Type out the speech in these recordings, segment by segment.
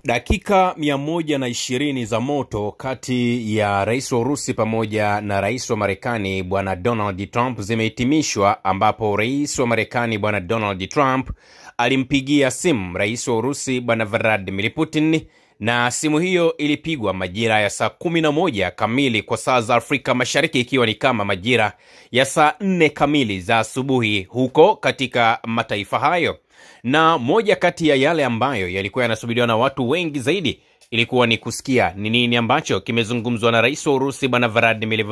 Dakika 120 za moto kati ya rais wa Urusi pamoja na rais wa Marekani bwana Donald Trump zimehitimishwa, ambapo rais wa Marekani bwana Donald Trump alimpigia simu rais wa Urusi bwana Vladimir Putin, na simu hiyo ilipigwa majira ya saa 11 kamili kwa saa za Afrika Mashariki, ikiwa ni kama majira ya saa 4 kamili za asubuhi huko katika mataifa hayo. Na moja kati ya yale ambayo yalikuwa yanasubiriwa na watu wengi zaidi ilikuwa ni kusikia ni nini ambacho kimezungumzwa na rais wa Urusi bwana Vladimir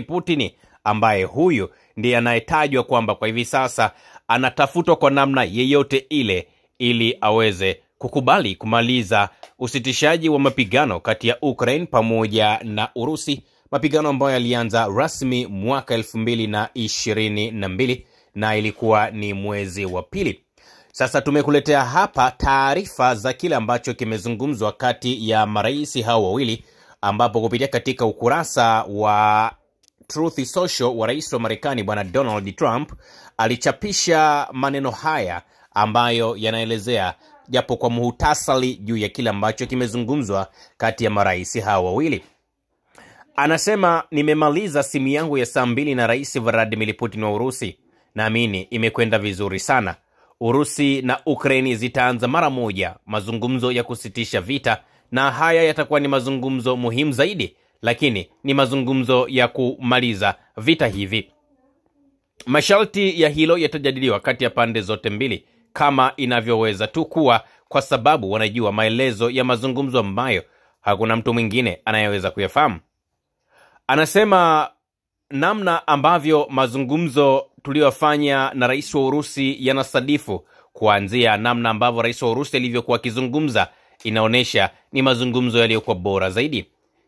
Putin, ambaye huyu ndiye anayetajwa kwamba kwa hivi sasa anatafutwa kwa namna yeyote ile ili aweze kukubali kumaliza usitishaji wa mapigano kati ya Ukraine pamoja na Urusi, mapigano ambayo yalianza rasmi mwaka 2022 na ilikuwa ni mwezi wa pili. Sasa tumekuletea hapa taarifa za kile ambacho kimezungumzwa kati ya marais hao wawili, ambapo kupitia katika ukurasa wa Truth Social wa rais wa Marekani bwana Donald Trump alichapisha maneno haya ambayo yanaelezea japo kwa muhtasari juu ya kile ambacho kimezungumzwa kati ya marais hao wawili. Anasema, nimemaliza simu yangu ya saa 2 na rais Vladimir Putin wa Urusi. Naamini imekwenda vizuri sana. Urusi na Ukraine zitaanza mara moja mazungumzo ya kusitisha vita, na haya yatakuwa ni mazungumzo muhimu zaidi, lakini ni mazungumzo ya kumaliza vita hivi. Masharti ya hilo yatajadiliwa kati ya pande zote mbili kama inavyoweza tu kuwa, kwa sababu wanajua maelezo ya mazungumzo ambayo hakuna mtu mwingine anayeweza kuyafahamu. Anasema namna ambavyo mazungumzo tuliyofanya na rais wa Urusi yanasadifu, kuanzia namna ambavyo rais wa Urusi alivyokuwa akizungumza, inaonesha ni mazungumzo yaliyokuwa bora zaidi.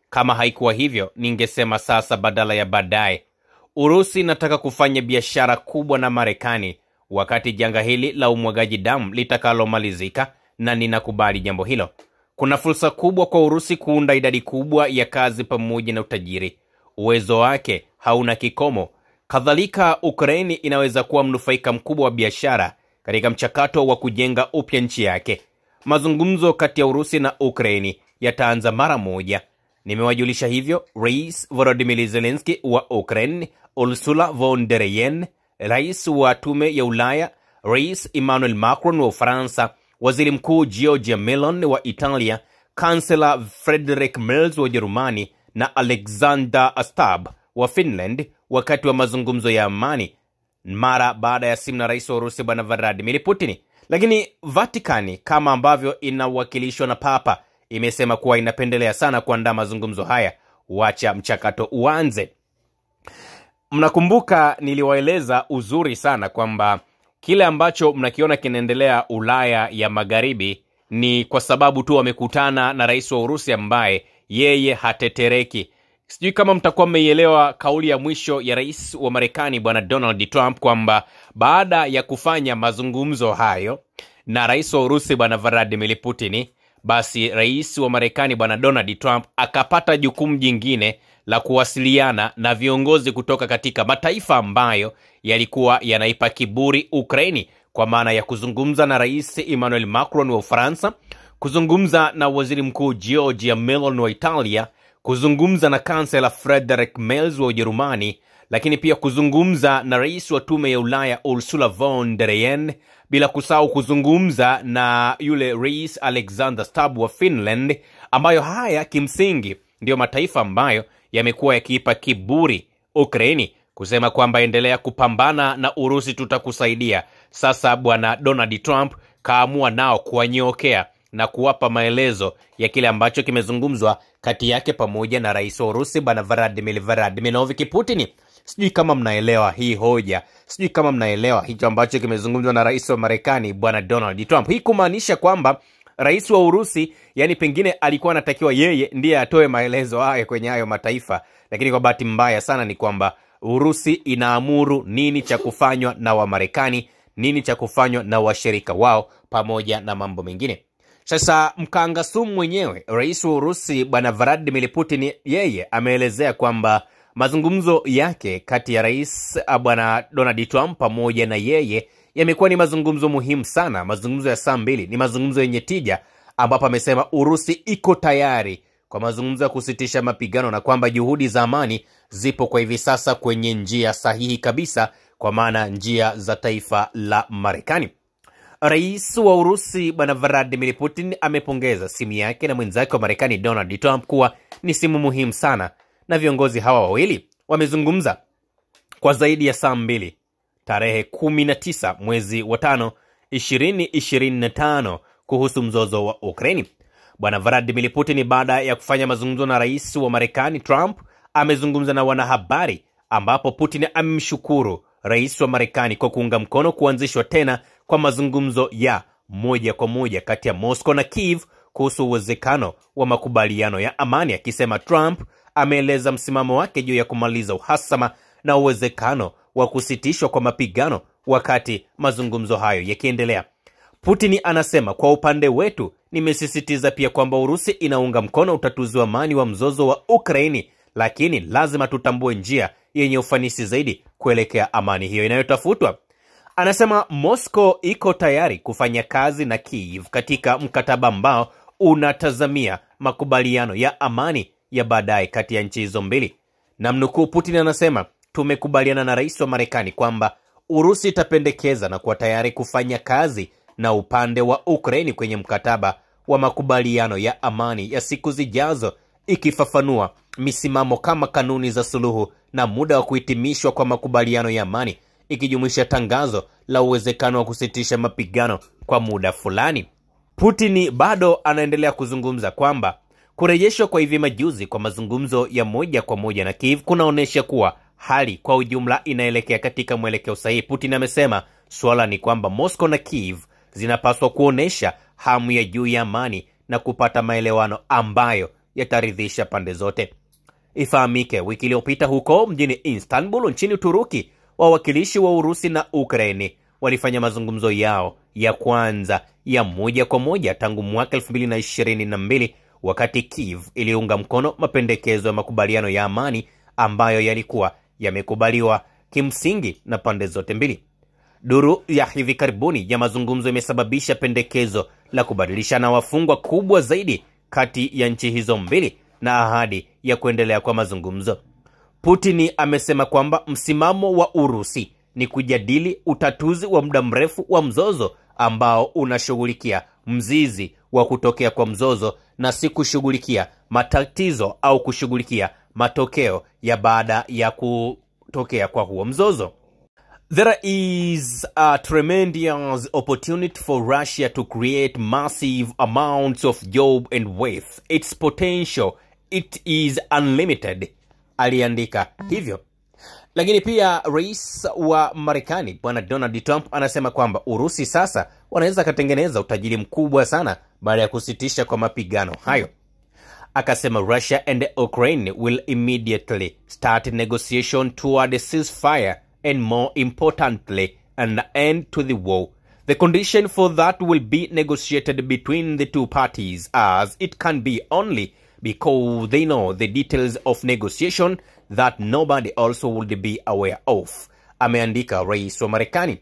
Kama haikuwa hivyo, ningesema sasa badala ya baadaye. Urusi inataka kufanya biashara kubwa na Marekani wakati janga hili la umwagaji damu litakalomalizika, na ninakubali jambo hilo. Kuna fursa kubwa kwa Urusi kuunda idadi kubwa ya kazi pamoja na utajiri. Uwezo wake hauna kikomo. Kadhalika, Ukraine inaweza kuwa mnufaika mkubwa wa biashara katika mchakato wa kujenga upya nchi yake. Mazungumzo kati ya Urusi na Ukraine yataanza mara moja. Nimewajulisha hivyo Rais Volodymyr Zelensky wa Ukraine, Ursula von der Leyen, Rais wa Tume ya Ulaya, Rais Emmanuel Macron wa Ufaransa, Waziri Mkuu Giorgia Meloni wa Italia, Kansela Friedrich Merz wa Ujerumani na Alexander Stubb wa Finland wakati wa mazungumzo ya amani mara baada ya simu na rais wa Urusi bwana Vladimir Putin. Lakini Vatican, kama ambavyo inawakilishwa na Papa, imesema kuwa inapendelea sana kuandaa mazungumzo haya, wacha mchakato uanze. Mnakumbuka niliwaeleza uzuri sana kwamba kile ambacho mnakiona kinaendelea Ulaya ya Magharibi ni kwa sababu tu wamekutana na rais wa Urusi ambaye yeye hatetereki. Sijui kama mtakuwa mmeielewa kauli ya mwisho ya rais wa Marekani bwana Donald Trump kwamba baada ya kufanya mazungumzo hayo na rais wa Urusi bwana Vladimir Putin, basi rais wa Marekani bwana Donald Trump akapata jukumu jingine la kuwasiliana na viongozi kutoka katika mataifa ambayo yalikuwa yanaipa kiburi Ukraini, kwa maana ya kuzungumza na rais Emmanuel Macron wa Ufaransa, kuzungumza na waziri mkuu Giorgia Meloni wa Italia, kuzungumza na kansela Friedrich Merz wa Ujerumani, lakini pia kuzungumza na rais wa Tume ya Ulaya Ursula von der Leyen, bila kusahau kuzungumza na yule rais Alexander Stubb wa Finland, ambayo haya kimsingi ndio mataifa ambayo yamekuwa yakiipa kiburi Ukraini, kusema kwamba endelea kupambana na Urusi, tutakusaidia. Sasa bwana Donald Trump kaamua nao kuwanyokea na kuwapa maelezo ya kile ambacho kimezungumzwa kati yake pamoja na rais wa Urusi bwana Vladimir Putin. Sijui kama mnaelewa hii hoja, sijui kama mnaelewa hicho ambacho kimezungumzwa na rais wa Marekani bwana Donald Trump. Hii kumaanisha kwamba rais wa Urusi, yani pengine alikuwa anatakiwa yeye ndiye atoe maelezo haya kwenye hayo mataifa, lakini kwa bahati mbaya sana ni kwamba Urusi inaamuru nini cha kufanywa na wa Marekani, nini cha kufanywa na washirika wao, pamoja na mambo mengine. Sasa mkanga sumu mwenyewe rais wa Urusi bwana Vladimir Putin, yeye ameelezea kwamba mazungumzo yake kati ya rais bwana Donald Trump pamoja na yeye yamekuwa ni mazungumzo muhimu sana. Mazungumzo ya saa 2 ni mazungumzo yenye tija, ambapo amesema Urusi iko tayari kwa mazungumzo ya kusitisha mapigano na kwamba juhudi za amani zipo kwa hivi sasa kwenye njia sahihi kabisa, kwa maana njia za taifa la Marekani. Rais wa Urusi Bwana Vladimir Putin amepongeza simu yake na mwenzake wa Marekani Donald Trump kuwa ni simu muhimu sana, na viongozi hawa wawili wamezungumza kwa zaidi ya saa 2 tarehe 19 mwezi wa 5 2025 kuhusu mzozo wa Ukraini. Bwana Vladimir Putin, baada ya kufanya mazungumzo na rais wa Marekani Trump, amezungumza na wanahabari, ambapo Putin amemshukuru rais wa Marekani kwa kuunga mkono kuanzishwa tena kwa mazungumzo ya moja kwa moja kati ya Moscow na Kiev kuhusu uwezekano wa makubaliano ya amani, akisema Trump ameeleza msimamo wake juu ya kumaliza uhasama na uwezekano wa kusitishwa kwa mapigano wakati mazungumzo hayo yakiendelea. Putin anasema, kwa upande wetu nimesisitiza pia kwamba Urusi inaunga mkono utatuzi wa amani wa mzozo wa Ukraini, lakini lazima tutambue njia yenye ufanisi zaidi kuelekea amani hiyo inayotafutwa. Anasema Moscow iko tayari kufanya kazi na Kiev katika mkataba ambao unatazamia makubaliano ya amani ya baadaye kati ya nchi hizo mbili. Namnukuu, Putin anasema, tumekubaliana na rais wa Marekani kwamba Urusi itapendekeza na kuwa tayari kufanya kazi na upande wa Ukraini kwenye mkataba wa makubaliano ya amani ya siku zijazo, ikifafanua misimamo kama kanuni za suluhu na muda wa kuhitimishwa kwa makubaliano ya amani, ikijumuisha tangazo la uwezekano wa kusitisha mapigano kwa muda fulani. Putin bado anaendelea kuzungumza kwamba kurejeshwa kwa hivi majuzi kwa mazungumzo ya moja kwa moja na Kiev kunaonesha kuwa hali kwa ujumla inaelekea katika mwelekeo sahihi. Putin amesema swala ni kwamba Moscow na Kiev zinapaswa kuonesha hamu ya juu ya amani na kupata maelewano ambayo yataridhisha pande zote. Ifahamike, wiki iliyopita huko mjini Istanbul nchini Uturuki, wawakilishi wa Urusi na Ukraini walifanya mazungumzo yao ya kwanza ya moja kwa moja tangu mwaka 2022, wakati Kiev iliunga mkono mapendekezo ya makubaliano ya amani ambayo yalikuwa yamekubaliwa kimsingi na pande zote mbili. Duru ya hivi karibuni ya mazungumzo imesababisha pendekezo la kubadilishana wafungwa kubwa zaidi kati ya nchi hizo mbili na ahadi ya kuendelea kwa mazungumzo. Putin amesema kwamba msimamo wa Urusi ni kujadili utatuzi wa muda mrefu wa mzozo ambao unashughulikia mzizi wa kutokea kwa mzozo na si kushughulikia matatizo au kushughulikia matokeo ya baada ya kutokea kwa huo mzozo. There is a tremendous opportunity for Russia to create massive amounts of job and wealth. Its potential, it is unlimited, aliandika hivyo. Lakini pia rais wa Marekani Bwana Donald Trump anasema kwamba Urusi sasa wanaweza kutengeneza utajiri mkubwa sana baada ya kusitisha kwa mapigano hayo. Akasema Russia and Ukraine will immediately start negotiation toward a ceasefire and more importantly an end to the war. The condition for that will be negotiated between the two parties, as it can be only because they know the details of negotiation that nobody also would be aware of, ameandika rais wa Marekani.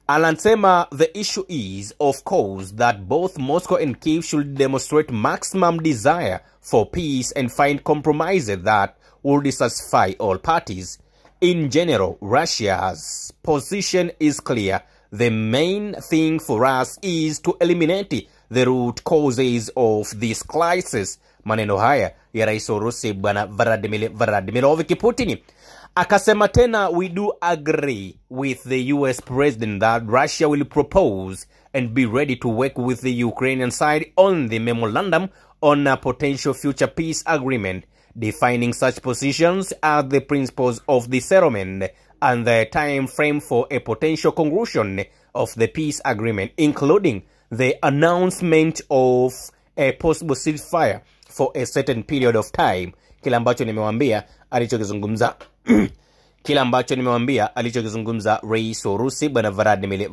Anasema the issue is of course that both Moscow and Kiev should demonstrate maximum desire for peace and find compromises that would satisfy all parties. In general, Russia's position is clear. The main thing for us is to eliminate the root causes of this crisis. Maneno haya ya rais wa Urusi Bwana Vladimir Putin. Akasema tena, we do agree with the US president that Russia will propose and be ready to work with the Ukrainian side on the memorandum on a potential future peace agreement, defining such positions as the principles of the settlement and the time frame for a potential conclusion of the peace agreement, including the announcement of a possible ceasefire for a certain period of time. Kila ambacho nimewambia alichokizungumza rais wa Urusi Bwana Vladimir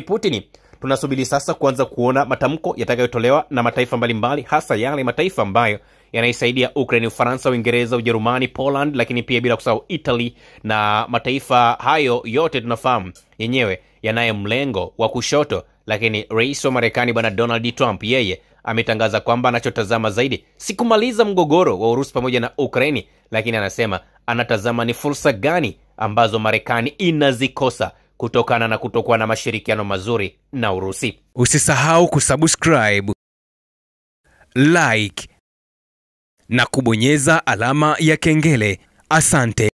Putin. Tunasubiri sasa kuanza kuona matamko yatakayotolewa na mataifa mbalimbali, hasa yale mataifa ambayo yanaisaidia Ukraine, Ufaransa, Uingereza, Ujerumani, Poland, lakini pia bila kusahau Italy. Na mataifa hayo yote tunafahamu yenyewe yanaye mlengo wa kushoto, lakini rais wa Marekani bwana Donald Trump yeye ametangaza kwamba anachotazama zaidi si kumaliza mgogoro wa Urusi pamoja na Ukraine, lakini anasema anatazama ni fursa gani ambazo Marekani inazikosa kutokana na kutokuwa na mashirikiano mazuri na Urusi. Usisahau kusubscribe, like na kubonyeza alama ya kengele. Asante.